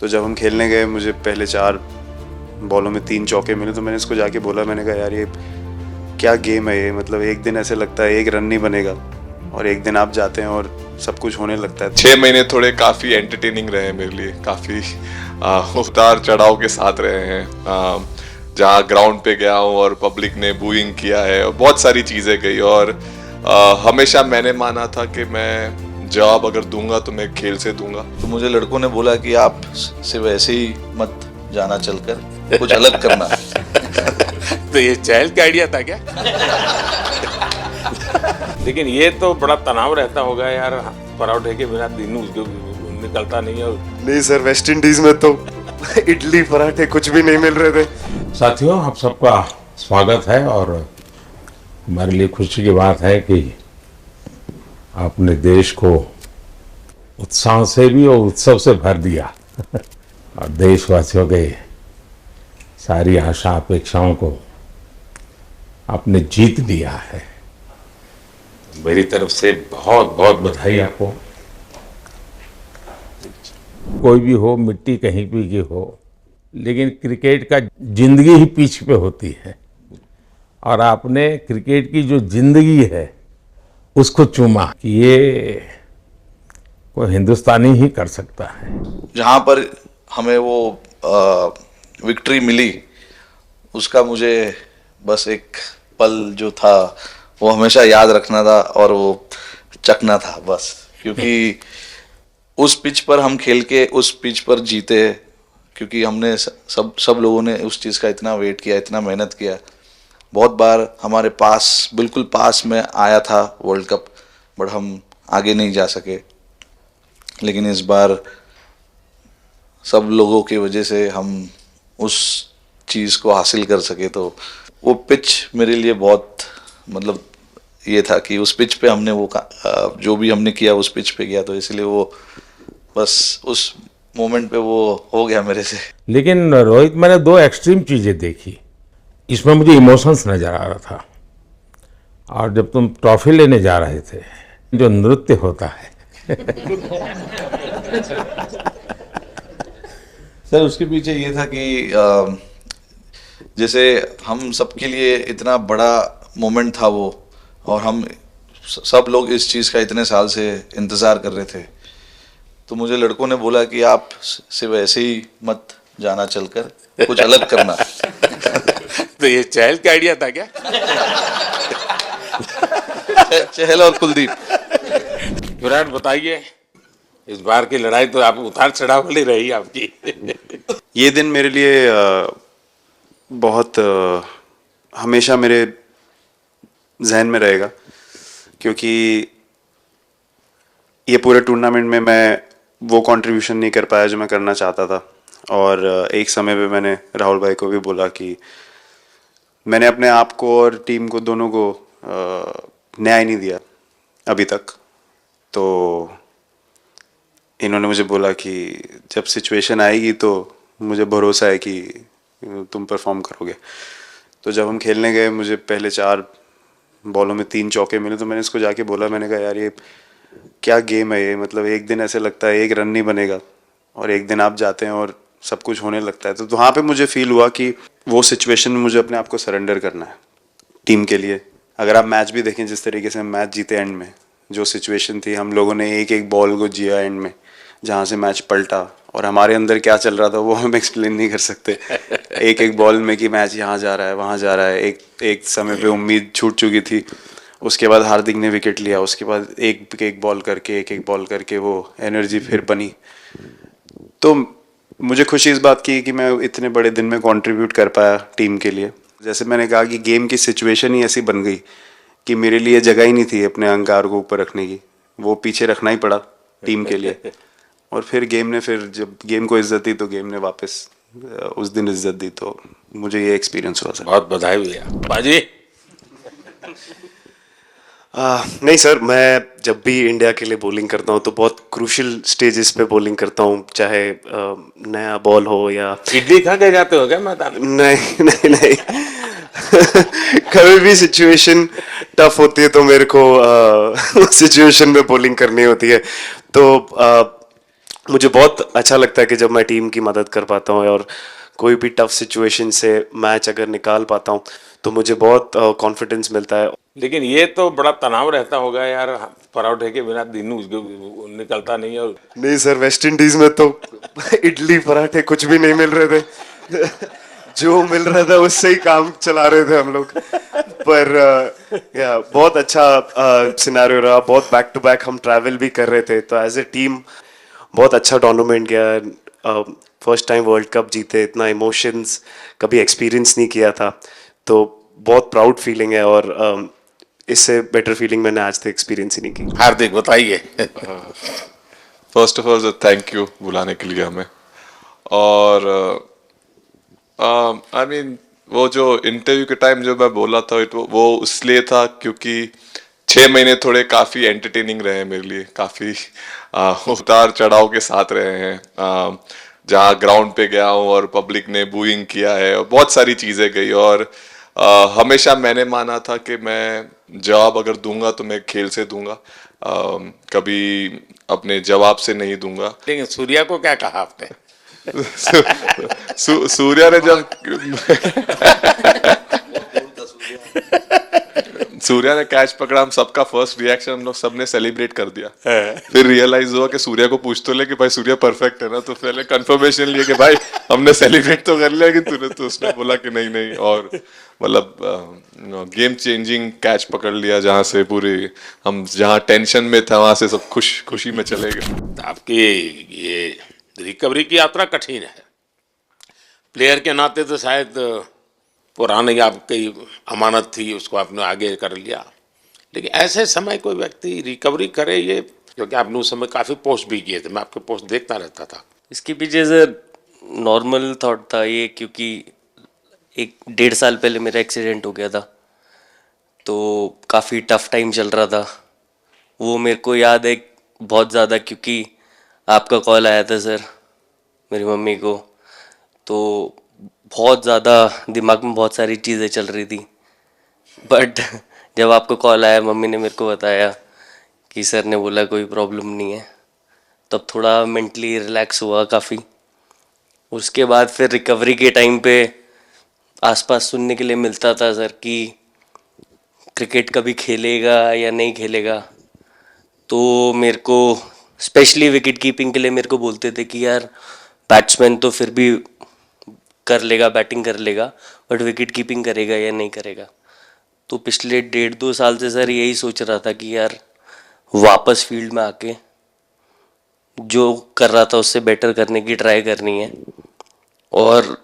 तो जब हम खेलने गए मुझे पहले 4 बॉलों में 3 चौके मिले, तो मैंने इसको जाके बोला, मैंने कहा यार ये क्या गेम है ये, मतलब एक दिन ऐसे लगता है 1 रन नहीं बनेगा और एक दिन आप जाते हैं और सब कुछ होने लगता है। 6 महीने थोड़े काफ़ी एंटरटेनिंग रहे मेरे लिए, काफ़ी उतार चढ़ाव के साथ रहे हैं। जहाँ ग्राउंड पे गया हूँ और पब्लिक ने बूइंग किया है और बहुत सारी चीज़ें गई, और हमेशा मैंने माना था कि मैं जवाब अगर दूंगा तो मैं खेल से दूंगा। तो मुझे लड़कों ने बोला कि आप सिर्फ ऐसे ही मत जाना, चलकर कुछ अलग करना। तो ये चहल का आइडिया था क्या? लेकिन ये तो बड़ा तनाव रहता होगा यार, पराठे के बिना दिन निकलता नहीं है। नहीं सर, वेस्ट इंडीज में तो इडली पराठे कुछ भी नहीं मिल रहे थे। साथियों, आप सबका स्वागत है और हमारे लिए खुशी की बात है कि आपने देश को उत्साह से भी और उत्सव से भर दिया और देशवासियों के सारी आशा अपेक्षाओं को आपने जीत लिया है। मेरी तरफ से बहुत बहुत बधाई आपको। कोई भी हो, मिट्टी कहीं भी की हो, लेकिन क्रिकेट का जिंदगी ही पिच पे होती है और आपने क्रिकेट की जो जिंदगी है उसको चूमा कि ये कोई हिंदुस्तानी ही कर सकता है। जहाँ पर हमें वो विक्ट्री मिली, उसका मुझे बस एक पल जो था वो हमेशा याद रखना था और वो चखना था बस, क्योंकि उस पिच पर हम खेल के उस पिच पर जीते, क्योंकि हमने सब लोगों ने उस चीज़ का इतना वेट किया, इतना मेहनत किया। बहुत बार हमारे पास, बिल्कुल पास में आया था वर्ल्ड कप, बट हम आगे नहीं जा सके। लेकिन इस बार सब लोगों की वजह से हम उस चीज़ को हासिल कर सके। तो वो पिच मेरे लिए बहुत, मतलब ये था कि उस पिच पे हमने वो जो भी हमने किया उस पिच पे किया, तो इसलिए वो बस उस मोमेंट पे वो हो गया मेरे से। लेकिन रोहित, मैंने 2 एक्सट्रीम चीजें देखी। इसमें मुझे इमोशंस नजर आ रहा था, और जब तुम ट्रॉफी लेने जा रहे थे, जो नृत्य होता है सर उसके पीछे ये था कि जैसे हम सबके लिए इतना बड़ा मोमेंट था वो, और हम सब लोग इस चीज़ का इतने साल से इंतज़ार कर रहे थे। तो मुझे लड़कों ने बोला कि आप सिर्फ ऐसे ही मत जाना, चलकर कुछ अलग करना। तो ये चहल का आइडिया था क्या? चहल और कुलदीप। विराट, बताइए, इस बार की लड़ाई तो आप उतार चढ़ाव वाली रही आपकी। ये दिन मेरे लिए बहुत हमेशा मेरे जहन में रहेगा, क्योंकि ये पूरे टूर्नामेंट में मैं वो कंट्रीब्यूशन नहीं कर पाया जो मैं करना चाहता था। और एक समय पे मैंने राहुल भाई को भी बोला कि मैंने अपने आप को और टीम को, दोनों को न्याय नहीं दिया अभी तक। तो इन्होंने मुझे बोला कि जब सिचुएशन आएगी तो मुझे भरोसा है कि तुम परफॉर्म करोगे। तो जब हम खेलने गए मुझे पहले 4 बॉलों में 3 चौके मिले, तो मैंने इसको जाके बोला, मैंने कहा यार ये क्या गेम है ये, मतलब एक दिन ऐसे लगता है 1 रन नहीं बनेगा और एक दिन आप जाते हैं और सब कुछ होने लगता है। तो वहाँ पे मुझे फील हुआ कि वो सिचुएशन में मुझे अपने आप को सरेंडर करना है टीम के लिए। अगर आप मैच भी देखें, जिस तरीके से हम मैच जीते एंड में, जो सिचुएशन थी, हम लोगों ने एक बॉल को जिया एंड में, जहाँ से मैच पलटा, और हमारे अंदर क्या चल रहा था वो हम एक्सप्लेन नहीं कर सकते। एक बॉल में कि मैच यहाँ जा रहा है, वहाँ जा रहा है। एक समय पे उम्मीद छूट चुकी थी। उसके बाद हार्दिक ने विकेट लिया, उसके बाद एक बॉल करके वो एनर्जी फिर बनी। तो मुझे खुशी इस बात की कि मैं इतने बड़े दिन में कंट्रीब्यूट कर पाया टीम के लिए। जैसे मैंने कहा कि गेम की सिचुएशन ही ऐसी बन गई कि मेरे लिए जगह ही नहीं थी अपने अहंकार को ऊपर रखने की, वो पीछे रखना ही पड़ा टीम के लिए। और फिर गेम ने, फिर जब गेम को इज्जत दी तो गेम ने वापस उस दिन इज्जत दी। तो मुझे ये एक्सपीरियंस हुआ सर। बहुत बधाई भैया। बाजी, नहीं सर, मैं जब भी इंडिया के लिए बॉलिंग करता हूँ तो बहुत क्रूशियल स्टेजेस पे बॉलिंग करता हूँ, चाहे नया बॉल हो या इडली खा के जाते हो क्या मैदान में? नहीं कभी भी सिचुएशन टफ होती है तो मेरे को सिचुएशन में बॉलिंग करनी होती है। तो मुझे बहुत अच्छा लगता है कि जब मैं टीम की मदद कर पाता हूँ और कोई भी टफ सिचुएशन से मैच अगर निकाल पाता हूँ तो मुझे बहुत कॉन्फिडेंस मिलता है। लेकिन ये तो बड़ा तनाव रहता होगा यार, पराठे के बिना दिन उसको निकलता नहीं है। और नहीं सर, वेस्ट इंडीज में तो इडली पराठे कुछ भी नहीं मिल रहे थे जो मिल रहा था उससे ही काम चला रहे थे हम लोग। पर या बहुत अच्छा सिनेरियो रहा, बहुत बैक टू बैक हम ट्रैवल भी कर रहे थे, तो एज ए टीम बहुत अच्छा टूर्नामेंट गया। फर्स्ट टाइम वर्ल्ड कप जीते, इतना इमोशंस कभी एक्सपीरियंस नहीं किया था, तो बहुत प्राउड फीलिंग है और इससे बेटर फीलिंग मैंने आज तक एक्सपीरियंस ही नहीं की। हार्दिक बताइए। First of all thank you बुलाने के लिए हमें। और आई मीन वो जो इंटरव्यू के टाइम जो मैं बोला था वो इसलिए था क्योंकि 6 महीने थोड़े काफ़ी एंटरटेनिंग रहे हैं मेरे लिए, काफ़ी उतार चढ़ाव के साथ रहे हैं। जहाँ ग्राउंड पे गया हूँ और पब्लिक ने बूइंग किया है और बहुत सारी चीज़ें गई, और हमेशा मैंने माना था कि मैं जवाब अगर दूंगा तो मैं खेल से दूंगा, कभी अपने जवाब से नहीं दूंगा। लेकिन सूर्या को क्या कहा आपने? सूर्या ने जब सूर्या ने कैच पकड़ा, हम सबका फर्स्ट रिएक्शन हम लोग सबने सेलिब्रेट कर दिया। फिर रियलाइज हुआ कि सूर्या को पूछ तो ले कि भाई सूर्या परफेक्ट है ना, तो पहले कंफर्मेशन लिए कि भाई हमने सेलिब्रेट तो कर लिया, लेकिन तूने तो उसने बोला कि नहीं नहीं, और मतलब गेम चेंजिंग कैच पकड़ लिया जहाँ से पूरी हम जहाँ टेंशन में था वहां से सब खुशी में चले गए। तो आपकी ये रिकवरी की यात्रा कठिन है। प्लेयर के नाते तो शायद पुरानी आपकी अमानत थी, उसको आपने आगे कर लिया, लेकिन ऐसे समय कोई व्यक्ति रिकवरी करे, ये क्योंकि आपने उस समय काफ़ी पोस्ट भी किए थे, मैं आपके पोस्ट देखता रहता था। इसके पीछे सर नॉर्मल थॉट था ये, क्योंकि 1-1.5 साल पहले मेरा एक्सीडेंट हो गया था, तो काफ़ी टफ टाइम चल रहा था। वो मेरे को याद है बहुत ज़्यादा, क्योंकि आपका कॉल आया था सर मेरी मम्मी को, तो बहुत ज़्यादा दिमाग में बहुत सारी चीज़ें चल रही थी। बट जब आपका कॉल आया, मम्मी ने मेरे को बताया कि सर ने बोला कोई प्रॉब्लम नहीं है, तब थोड़ा मेंटली रिलैक्स हुआ काफ़ी। उसके बाद फिर रिकवरी के टाइम पे आसपास सुनने के लिए मिलता था सर कि क्रिकेट कभी खेलेगा या नहीं खेलेगा, तो मेरे को स्पेशली विकेट कीपिंग के लिए मेरे को बोलते थे कि यार बैट्समैन तो फिर भी कर लेगा, बैटिंग कर लेगा, बट विकेट कीपिंग करेगा या नहीं करेगा। तो पिछले 1.5-2 साल से सर यही सोच रहा था कि यार वापस फील्ड में आके जो कर रहा था उससे बेटर करने की ट्राई करनी है, और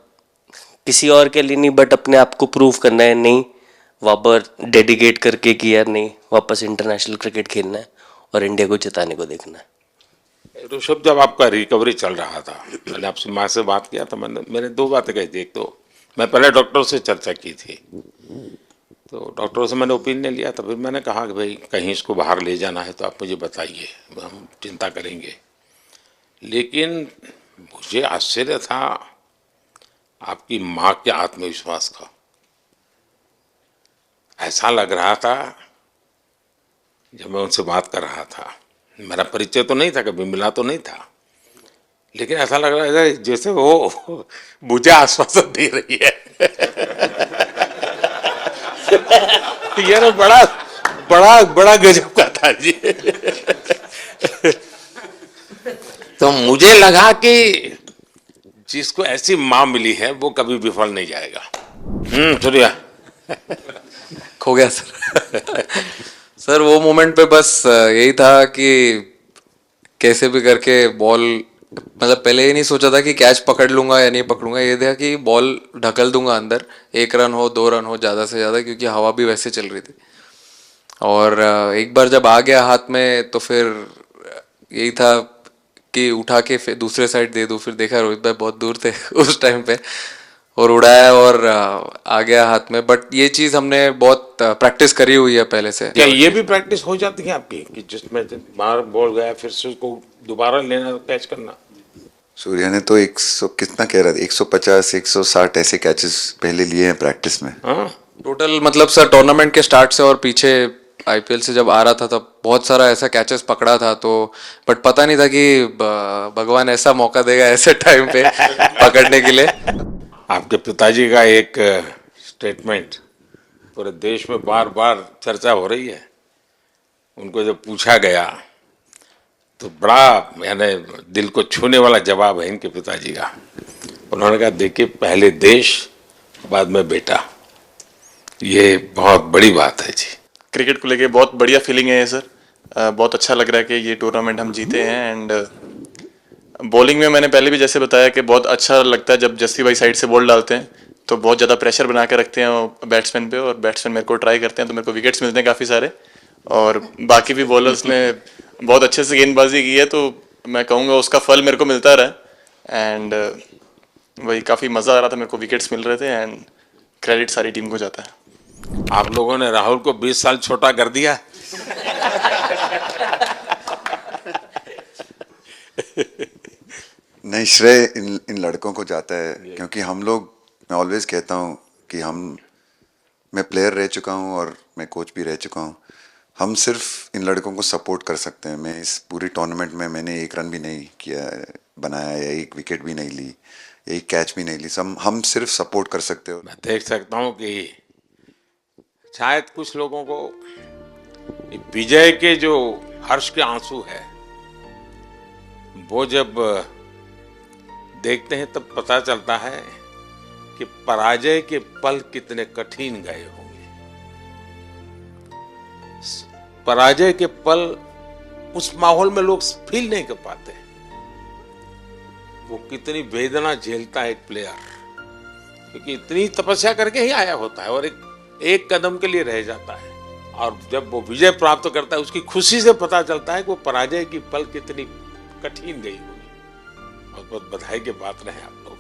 किसी और के लिए नहीं बट अपने आप को प्रूव करना है, नहीं वापस डेडिकेट करके कि यार नहीं, वापस इंटरनेशनल क्रिकेट खेलना है और इंडिया को जिताने को देखना है। ऋषभ, जब आपका रिकवरी चल रहा था, मैंने आपसे माँ से बात किया था, मैंने 2 बातें कही थी। एक तो मैं पहले डॉक्टर से चर्चा की थी, तो डॉक्टरों से मैंने ओपिनियन लिया था, फिर मैंने कहा कि भाई कहीं इसको बाहर ले जाना है तो आप मुझे बताइए, हम चिंता करेंगे। लेकिन मुझे आश्चर्य था आपकी माँ के आत्मविश्वास का। ऐसा लग रहा था जब मैं उनसे बात कर रहा था, मेरा परिचय तो नहीं था, कभी मिला तो नहीं था, लेकिन ऐसा लग रहा है जैसे वो मुझे आश्वासन दे रही है। यार बड़ा बड़ा बड़ा गजब का था जी। तो मुझे लगा कि जिसको ऐसी माँ मिली है वो कभी विफल नहीं जाएगा। सूर्या खो गया सर। सर वो मोमेंट पे बस यही था कि कैसे भी करके बॉल, मतलब पहले ये नहीं सोचा था कि कैच पकड़ लूंगा या नहीं पकड़ूंगा, ये था कि बॉल ढकल दूंगा अंदर, 1 रन हो 2 रन हो ज़्यादा से ज़्यादा, क्योंकि हवा भी वैसे चल रही थी। और एक बार जब आ गया हाथ में तो फिर यही था कि उठा के फिर दूसरे साइड दे दूँ। फिर देखा रोहित भाई बहुत दूर थे उस टाइम पे, और उड़ाया और आ गया हाथ में। बट ये चीज़ हमने बहुत प्रैक्टिस करी हुई है पहले से। क्या ये भी प्रैक्टिस हो जाती है आपकी कि जिसमें बाहर बॉल गया फिर से उसको दोबारा लेना, कैच करना? सूर्या ने तो 100 कितना कह रहा था, 150 160 ऐसे कैचेस पहले लिए हैं प्रैक्टिस में। हाँ टोटल मतलब सर टूर्नामेंट के स्टार्ट से और पीछे आईपीएल से जब आ रहा था तब बहुत सारा ऐसा कैचेस पकड़ा था, तो बट पता नहीं था कि भगवान ऐसा मौका देगा ऐसे टाइम पे पकड़ने के लिए। आपके पिताजी का एक स्टेटमेंट पूरे देश में बार बार चर्चा हो रही है। उनको जब पूछा गया तो बड़ा यानी दिल को छूने वाला जवाब है इनके पिताजी का। उन्होंने कहा, देखिए पहले देश बाद में बेटा, ये बहुत बड़ी बात है जी। क्रिकेट को लेके बहुत बढ़िया फीलिंग है सर। बहुत अच्छा लग रहा है कि ये टूर्नामेंट हम जीते हैं। एंड बॉलिंग में मैंने पहले भी जैसे बताया कि बहुत अच्छा लगता है जब जस्सी भाई साइड से बॉल डालते हैं, तो बहुत ज़्यादा प्रेशर बना के रखते हैं बैट्समैन पे, और बैट्समैन मेरे को ट्राई करते हैं तो मेरे को विकेट्स मिलते हैं काफ़ी सारे। और बाकी भी बॉलर्स ने बहुत अच्छे से गेंदबाजी की है, तो मैं कहूँगा उसका फल मेरे को मिलता रहा। एंड वही काफ़ी मज़ा आ रहा था, मेरे को विकेट्स मिल रहे थे एंड क्रेडिट सारी टीम को जाता है। आप लोगों ने राहुल को 20 साल छोटा कर दिया। नहीं, श्रेय इन लड़कों को जाता है, क्योंकि हम लोग, मैं ऑलवेज कहता हूँ कि मैं प्लेयर रह चुका हूँ और मैं कोच भी रह चुका हूँ। हम सिर्फ इन लड़कों को सपोर्ट कर सकते हैं। मैं इस पूरी टूर्नामेंट में मैंने एक रन भी नहीं किया, बनाया, या एक विकेट भी नहीं ली, एक कैच भी नहीं ली। हम सिर्फ सपोर्ट कर सकते हो। मैं देख सकता हूँ कि शायद कुछ लोगों को विजय के जो हर्ष के आंसू है वो जब देखते हैं तब पता चलता है कि पराजय के पल कितने कठिन गए होंगे। पराजय के पल उस माहौल में लोग फील नहीं कर पाते। वो कितनी वेदना झेलता है एक प्लेयर, क्योंकि इतनी तपस्या करके ही आया होता है और एक कदम के लिए रह जाता है। और जब वो विजय प्राप्त करता है उसकी खुशी से पता चलता है कि वो पराजय की पल कितनी कठिन गई होगी। बहुत बहुत बधाई के पात्र हैं आप लोग।